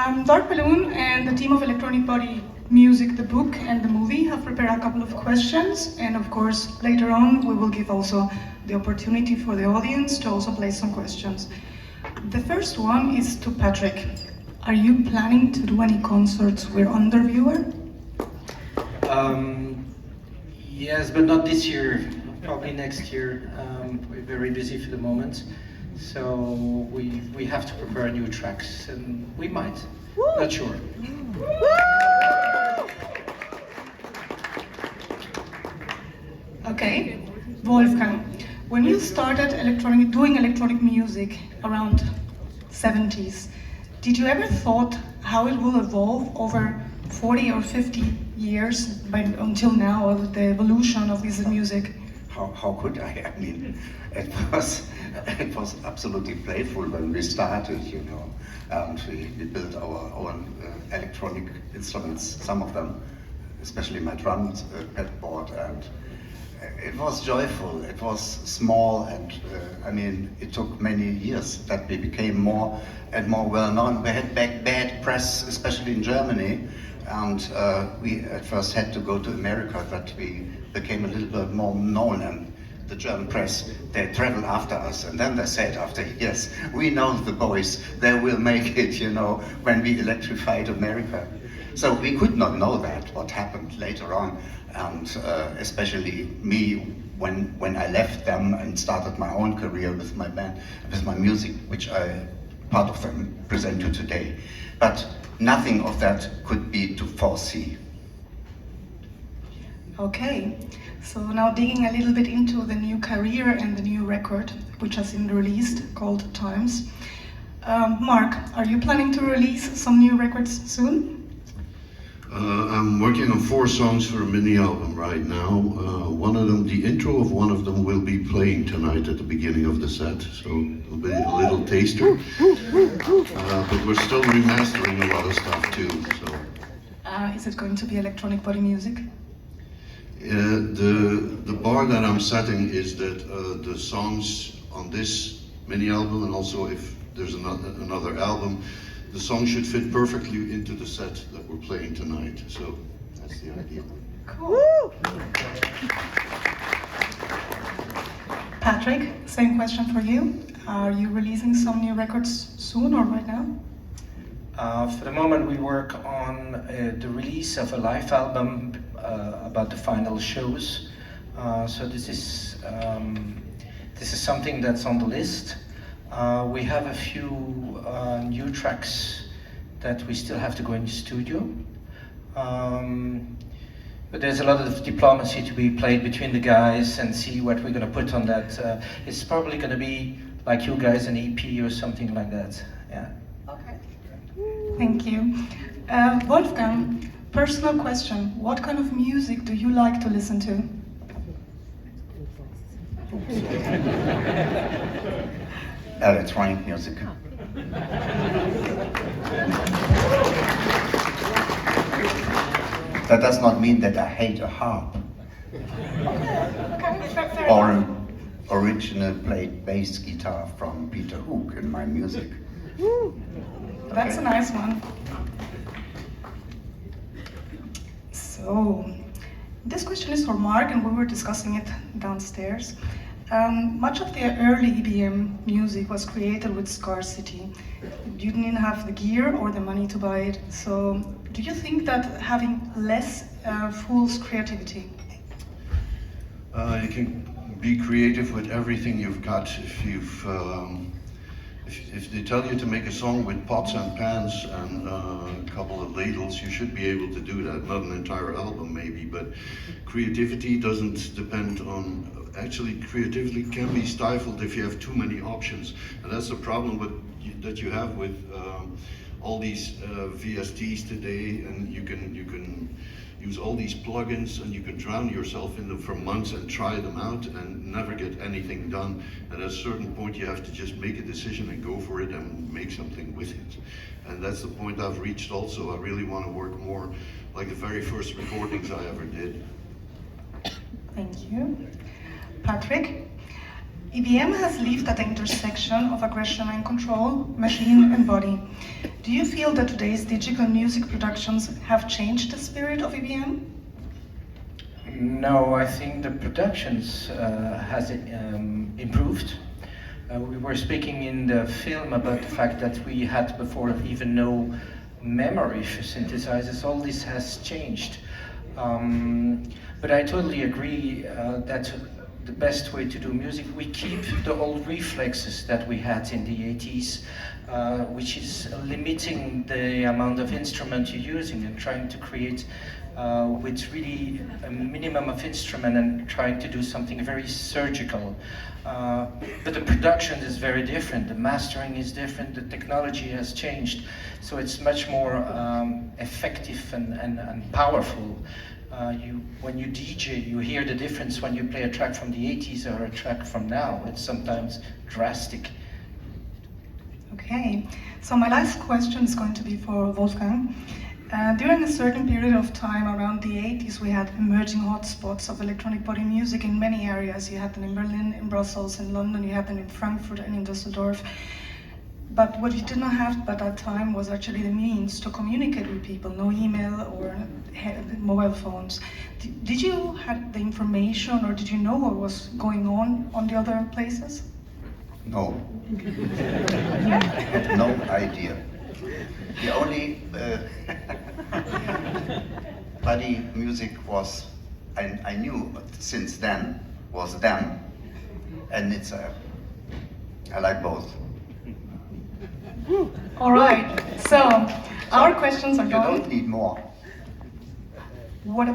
Dark Balloon and the team of Electronic Body Music, the book and the movie have prepared a couple of questions, and of course later on we will give also the opportunity for the audience to also place some questions. The first one is to Patrick. Are you planning to do any concerts with Underviewer? Yes, but not this year, probably next year. We're very busy for the moment, so we have to prepare new tracks, and we might, not sure. Okay, Wolfgang, when you started doing electronic music around 70s, did you ever thought how it will evolve over 40 or 50 years until now, of the evolution of this music? How could I? I mean, it was absolutely playful when we started, you know. We built our own electronic instruments, some of them, especially my drum pad board, and it was joyful. It was small, and I mean, it took many years that we became more and more well known. We had bad press, especially in Germany, and we at first had to go to America, but we became a little bit more known, and the German press, they traveled after us, and then they said after years, we know the boys, they will make it, you know, when we electrified America. So we could not know that, what happened later on, and especially me, when I left them and started my own career with my band, with my music, which part of them present you today. But nothing of that could be to foresee. Okay, so now digging a little bit into the new career and the new record, which has been released, called Times. Marc, are you planning to release some new records soon? I'm working on 4 songs for a mini album right now. One of them, the intro of one of them, will be playing tonight at the beginning of the set, so it'll be a little taster. But we're still remastering a lot of stuff too. So. Is it going to be electronic body music? The bar that I'm setting is that the songs on this mini album, and also if there's another album, the song should fit perfectly into the set that we're playing tonight. So that's the idea. Cool. Patrick, same question for you. Are you releasing some new records soon or right now? For the moment, we work on the release of a live album about the final shows. So this is something that's on the list. We have a few new tracks that we still have to go in the studio. But there's a lot of diplomacy to be played between the guys and see what we're going to put on that. It's probably going to be, like you guys, an EP or something like that. Yeah. Okay. Thank you. Wolfgang, personal question. What kind of music do you like to listen to? Electronic music. That does not mean that I hate a harp. Or an original played bass guitar from Peter Hook in my music. That's a nice one. So, this question is for Marc, and we were discussing it downstairs. Much of the early EBM music was created with scarcity. You didn't have the gear or the money to buy it. So, do you think that having less fools creativity? You can be creative with everything you've got. If they tell you to make a song with pots and pans and a couple of ladles, you should be able to do that. Not an entire album maybe, but creativity doesn't depend on... Actually, creativity can be stifled if you have too many options. And that's the problem that you have with all these VSTs today, and you can use all these plugins and you can drown yourself in them for months and try them out and never get anything done. And at a certain point you have to just make a decision and go for it and make something with it. And that's the point I've reached also. I really want to work more like the very first recordings I ever did. Thank you. Patrick, EBM has lived at the intersection of aggression and control, machine and body. Do you feel that today's digital music productions have changed the spirit of EBM? No, I think the productions has improved. We were speaking in the film about the fact that we had before even no memory for synthesizers. All this has changed. But I totally agree that the best way to do music, we keep the old reflexes that we had in the 80s, which is limiting the amount of instrument you're using and trying to create with really a minimum of instrument and trying to do something very surgical. But the production is very different, the mastering is different, the technology has changed, so it's much more effective and powerful. When you DJ, you hear the difference when you play a track from the 80s or a track from now. It's sometimes drastic. Okay, so my last question is going to be for Wolfgang. During a certain period of time around the 80s, we had emerging hotspots of electronic body music in many areas. You had them in Berlin, in Brussels, in London, you had them in Frankfurt and in Düsseldorf. But what you did not have at that time was actually the means to communicate with people, no email or mobile phones. Did you have the information or did you know what was going on the other places? No. I had no idea. The only body music was, I knew since then, was them. And it's, I like both. All right, so our questions are You done. don't need more. What